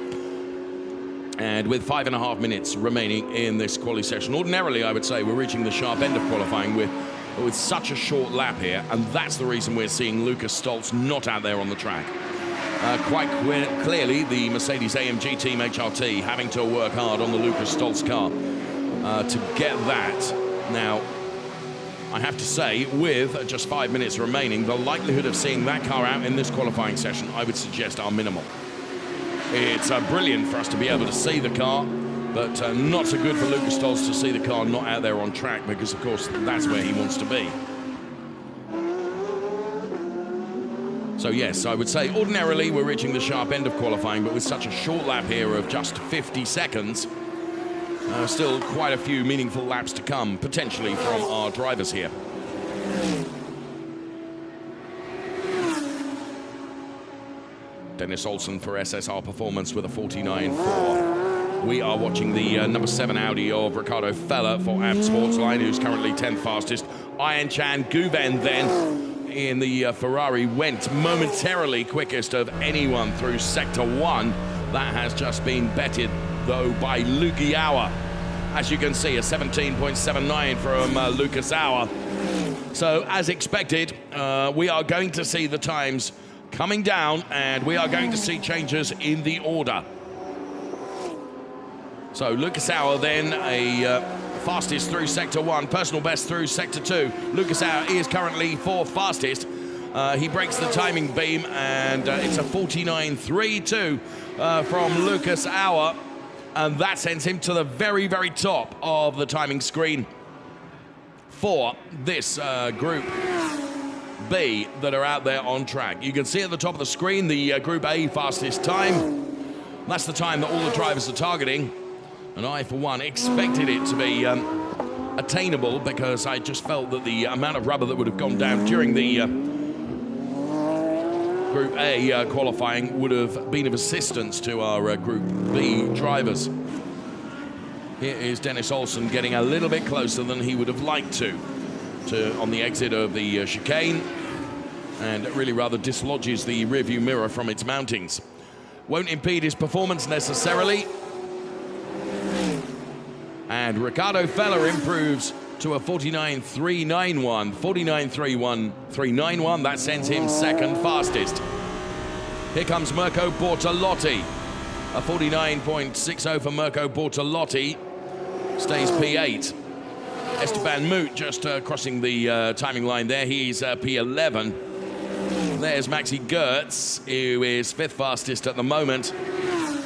And with 5.5 minutes remaining in this quali session, ordinarily I would say we're reaching the sharp end of qualifying with such a short lap here, and that's the reason we're seeing Lucas Stolz not out there on the track. Quite clearly, the Mercedes-AMG Team HRT having to work hard on the Lucas Stolz car to get that. Now, I have to say, with just 5 minutes remaining, the likelihood of seeing that car out in this qualifying session, I would suggest, are minimal. It's brilliant for us to be able to see the car, but not so good for Lucas Stolz to see the car not out there on track, because, of course, that's where he wants to be. So, yes, I would say ordinarily we're reaching the sharp end of qualifying, but with such a short lap here of just 50 seconds, still quite a few meaningful laps to come, potentially, from our drivers here. Dennis Olsen for SSR Performance with a 49.4. We are watching the number 7 Audi of Ricardo Feller for Abt Sportsline, who's currently 10th fastest. Ayan Guven then in the Ferrari went momentarily quickest of anyone through Sector 1. That has just been betted, though, by Luki Auer. As you can see, a 17.79 from Lucas Auer. So, as expected, we are going to see the times coming down, and we are going to see changes in the order. So Lucas Auer then a fastest through Sector 1, personal best through Sector 2. Lucas Auer is currently 4th fastest. He breaks the timing beam, and it's a 49.32 from Lucas Auer, and that sends him to the very, very top of the timing screen for this Group B that are out there on track. You can see at the top of the screen the Group A fastest time. That's the time that all the drivers are targeting, and I, for one, expected it to be attainable, because I just felt that the amount of rubber that would have gone down during the Group A qualifying would have been of assistance to our Group B drivers. Here is Dennis Olsen getting a little bit closer than he would have liked to on the exit of the chicane, and it really rather dislodges the rearview mirror from its mountings. Won't impede his performance necessarily. And Ricardo Feller improves to a 49.391. 49.391, that sends him 2nd fastest. Here comes Mirko Bortolotti. A 49.60 for Mirko Bortolotti. Stays P8. Esteban Moot just crossing the timing line there. He's P11. There's Maxi Goertz, who is 5th fastest at the moment.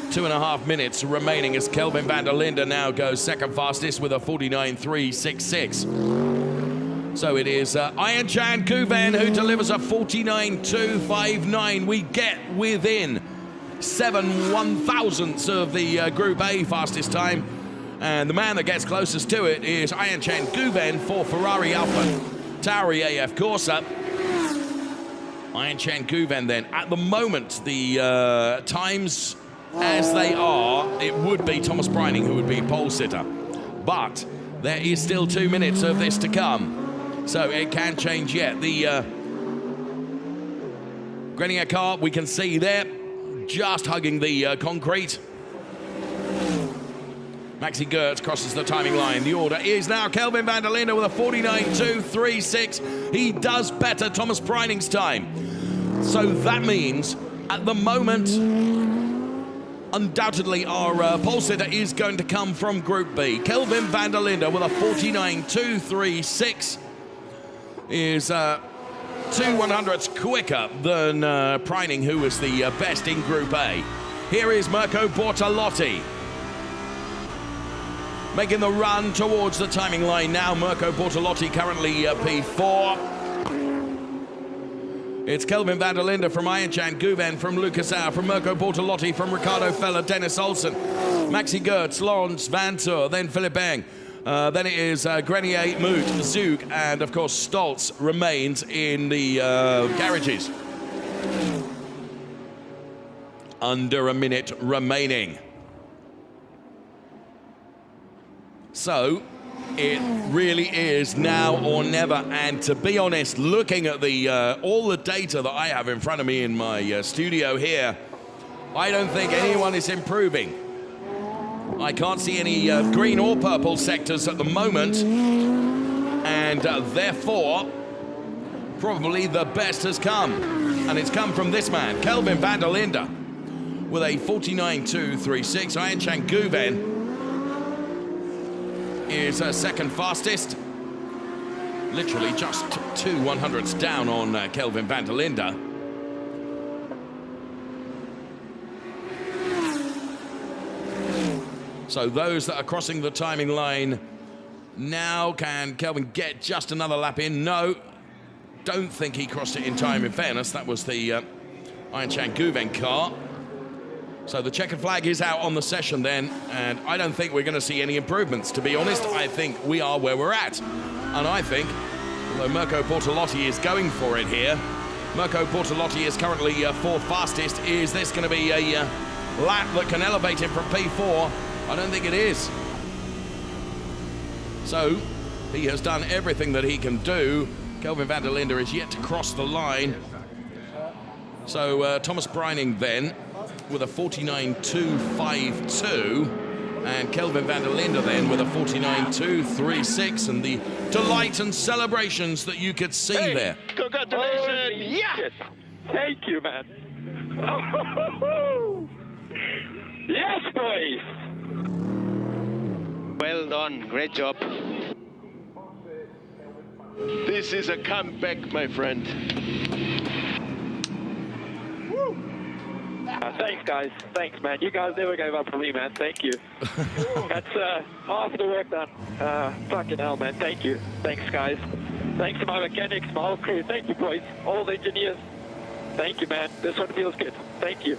2.5 minutes remaining as Kelvin van der Linde now goes 2nd fastest with a 49.366. So it is Ayan Guven who delivers a 49.259. We get within 7/1,000ths of the Group A fastest time. And the man that gets closest to it is Ayan Guven for Ferrari Alpha Tauri AF Corsa. Ayan Guven then, at the moment, the times as they are, it would be Thomas Breining who would be pole sitter. But there is still 2 minutes of this to come, so it can change yet. The Grenier car, we can see there, just hugging the concrete. Maxi Goertz crosses the timing line. The order is now Kelvin van der Linde with a 49.236. He does better Thomas Breining's time. So that means, at the moment, undoubtedly our pole sitter is going to come from Group B. Kelvin van der Linde with a 49.236 is 2/100ths quicker than Breining, who was the best in Group A. Here is Mirko Bortolotti making the run towards the timing line now. Mirko Bortolotti currently P4. It's Kelvin van der Linde from Ayan Guven, from Lucas Auer, from Mirko Bortolotti, from Ricardo Feller, Dennis Olsen, Maxi Goertz, Laurens Vanthoor, then Philippe Eng. Then it is Grenier, Moot, Zug, and of course Stolz remains in the garages. Under a minute remaining. So it really is now or never, and to be honest, looking at the all the data that I have in front of me in my studio here, I don't think anyone is improving. I can't see any green or purple sectors at the moment, and therefore probably the best has come, and it's come from this man, Kelvin van der Linde, with a 49.236. Ayan Guven is 2nd fastest. literally just 2 100ths down on Kelvin van der Linde. So those that are crossing the timing line now, can Kelvin get just another lap in? No, don't think he crossed it in time, in fairness. That was the Ayhancan Guven car. So the checkered flag is out on the session then, and I don't think we're going to see any improvements, to be honest. I think we are where we're at. And I think, although Mirko Bortolotti is going for it here, Mirko Bortolotti is currently 4th fastest. Is this going to be a lap that can elevate him from P4? I don't think it is. So he has done everything that he can do. Kelvin van der Linde is yet to cross the line. So Thomas Breining then with a 49.252, and Kelvin van der Linde then with a 49.236, and the delight and celebrations that you could see there. Congratulations! Yes! Thank you, man. Yes, boys! Well done, great job. This is a comeback, my friend. Thanks, guys. Thanks, man. You guys never gave up for me, man. Thank you. That's half of the work done. Fucking hell, man. Thank you. Thanks, guys. Thanks to my mechanics, my whole crew. Thank you, boys. All the engineers. Thank you, man. This one feels good. Thank you.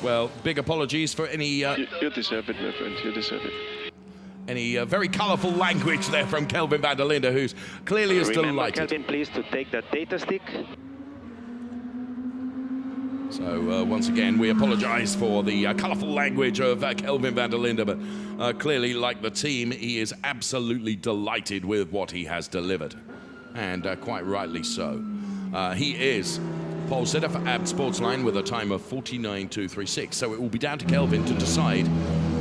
Well, big apologies for any... You deserve it, my friend. You deserve it. Any very colourful language there from Kelvin van der Linde, who's clearly is delighted. Kelvin, please, to take that data stick. So once again, we apologise for the colourful language of Kelvin van der Linde, but clearly, like the team, he is absolutely delighted with what he has delivered, and quite rightly so. He is pole sitter for AB Sportsline with a time of 49.236, so it will be down to Kelvin to decide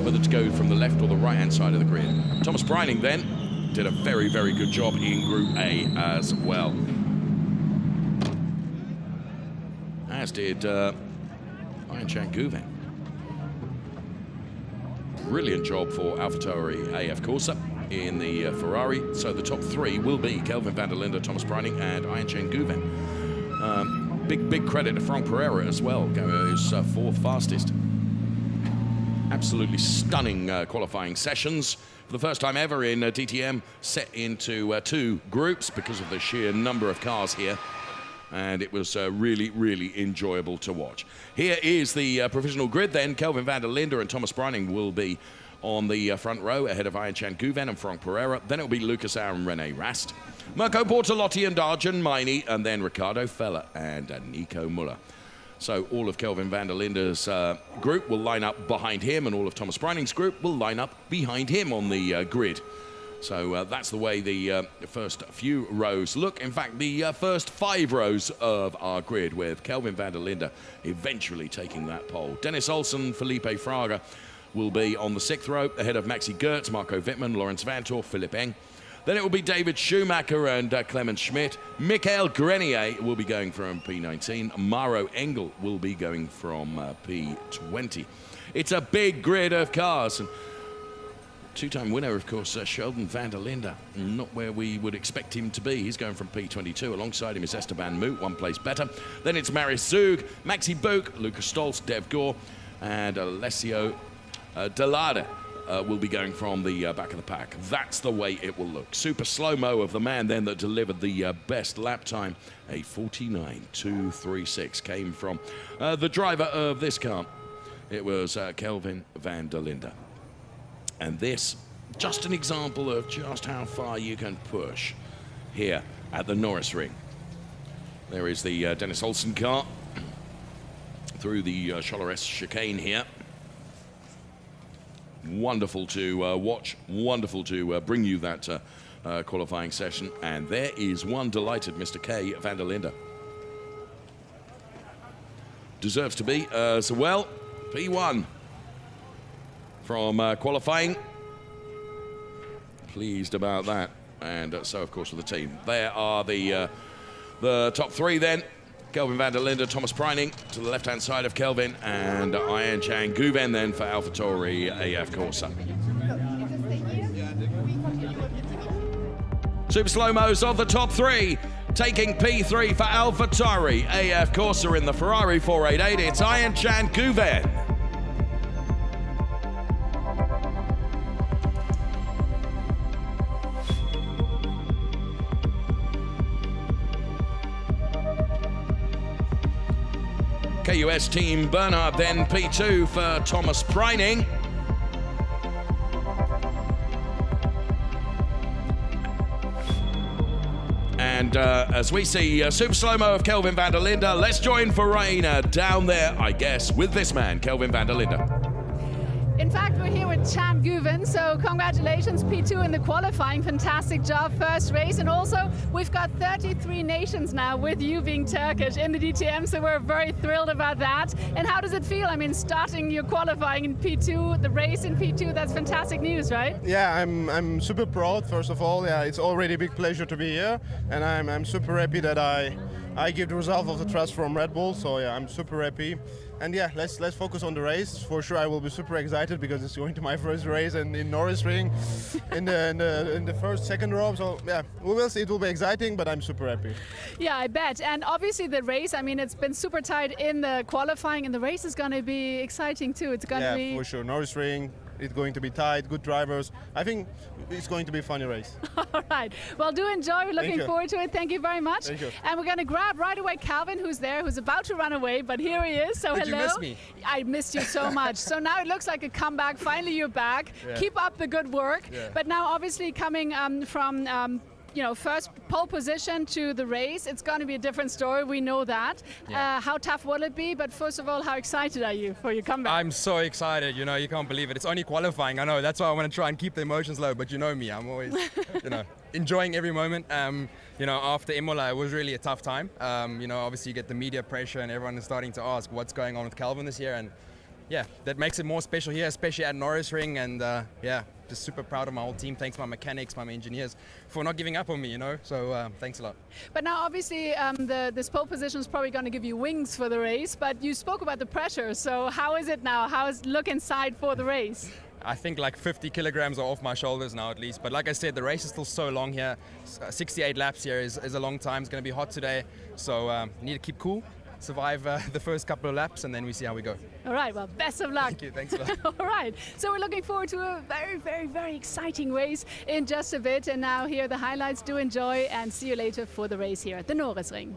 whether to go from the left or the right-hand side of the grid. Thomas Breining then did a very, very good job in Group A as well. As did Ayhancan Guven. Brilliant job for AlphaTauri AF Corsa in the Ferrari. So the top 3 will be Kelvin van der Linde, Thomas Breining, and Ayhancan Guven. Big credit to Frank Pereira as well, goes 4th fastest. Absolutely stunning qualifying sessions. For the first time ever in DTM, set into 2 groups because of the sheer number of cars here. And it was really, really enjoyable to watch. Here is the provisional grid then. Kelvin van der Linde and Thomas Breining will be on the front row ahead of Ayhancan Guven and Frank Pereira. Then it'll be Lucas Auer and René Rast, Mirko Bortolotti and Arjun Maini, and then Ricardo Feller and Nico Muller. So all of Kelvin van der Linde's group will line up behind him, and all of Thomas Breining's group will line up behind him on the grid. So that's the way the first few rows look. In fact, the first 5 rows of our grid, with Kelvin van der Linde eventually taking that pole. Dennis Olsen, Felipe Fraga will be on the 6th row, ahead of Maxi Gertz, Marco Wittmann, Lawrence Vantor, Philipp Eng. Then it will be David Schumacher and Clement Schmidt. Michael Grenier will be going from P19. Maro Engel will be going from P20. It's a big grid of cars. And 2-time winner, of course, Sheldon van der Linde. Not where we would expect him to be. He's going from P22. Alongside him is Esteban Moot, 1 place better. Then it's Marius Zug, Maxi Book, Lucas Stolz, Dev Gore, and Alessio Delade will be going from the back of the pack. That's the way it will look. Super slow-mo of the man then that delivered the best lap time. A 49.236 came from the driver of this car. It was Kelvin van der Linde. And this, just an example of just how far you can push here at the Norisring. There is the Dennis Olsen car through the Cholores chicane here. Wonderful to watch, wonderful to bring you that qualifying session. And there is one delighted Mr. K. van der Linde. Deserves to be as well. P1 from qualifying. Pleased about that. And so, of course, with the team. There are the top 3 then. Kelvin van der Linde, Thomas Breining to the left-hand side of Kelvin, and Ayhancan Guven then for AlphaTauri AF Corsa. Super slow-mos of the top three. Taking P3 for AlphaTauri. AF Corsa in the Ferrari 488. It's Ian Chan Guven. KUS team Bernard then P2 for Thomas Preining. And as we see super slow-mo of Kelvin van der Linde, let's join Verena down there, I guess, with this man, Kelvin van der Linde. In fact, we're here with Chan Guven, so congratulations, P2 in the qualifying. Fantastic job, first race. And also, we've got 33 nations now with you being Turkish in the DTM, so we're very thrilled about that. And how does it feel? I mean, starting your qualifying in P2, the race in P2, that's fantastic news, right? Yeah, I'm super proud, first of all. Yeah, it's already a big pleasure to be here, and I'm super happy that I give the result of the trust from Red Bull, so yeah, I'm super happy. And yeah, let's focus on the race. For sure, I will be super excited because it's going to my first race and in Norisring in the second row. So yeah, we will see. It will be exciting, but I'm super happy. Yeah, I bet. And obviously the race, I mean, it's been super tight in the qualifying, and the race is going to be exciting too. It's going to be... Yeah, for sure. Norisring. It's going to be tight, good drivers. I think it's going to be a funny race. All right. Well, do enjoy. We're looking forward to it. Thank you very much. Thank you. And we're going to grab right away Calvin, who's there, who's about to run away, but here he is. So Did hello. you miss me? I missed you so much. So now it looks like a comeback. Finally, you're back. Yeah. Keep up the good work. Yeah. But now, obviously, coming from first pole position to the race, it's going to be a different story. We know that. Yeah. How tough will it be? But first of all, how excited are you for your comeback? I'm so excited, you can't believe it. It's only qualifying, I know. That's why I want to try and keep the emotions low, but you know me, I'm always, enjoying every moment. After Imola, it was really a tough time. Obviously you get the media pressure and everyone is starting to ask what's going on with Calvin this year. And yeah, that makes it more special here, especially at Norisring. And just super proud of my whole team. Thanks to my mechanics, my engineers for not giving up on me, So thanks a lot. But now obviously this pole position is probably going to give you wings for the race, but you spoke about the pressure. So how is it now? How is look inside for the race? I think like 50 kilograms are off my shoulders now at least. But like I said, the race is still so long here. 68 laps here is a long time. It's going to be hot today. So need to keep cool, survive the first couple of laps, and then we see how we go. All right, well, best of luck. Thank you, thanks a lot. All right, so we're looking forward to a very, very, very exciting race in just a bit. And now here are the highlights. Do enjoy and see you later for the race here at the Norisring.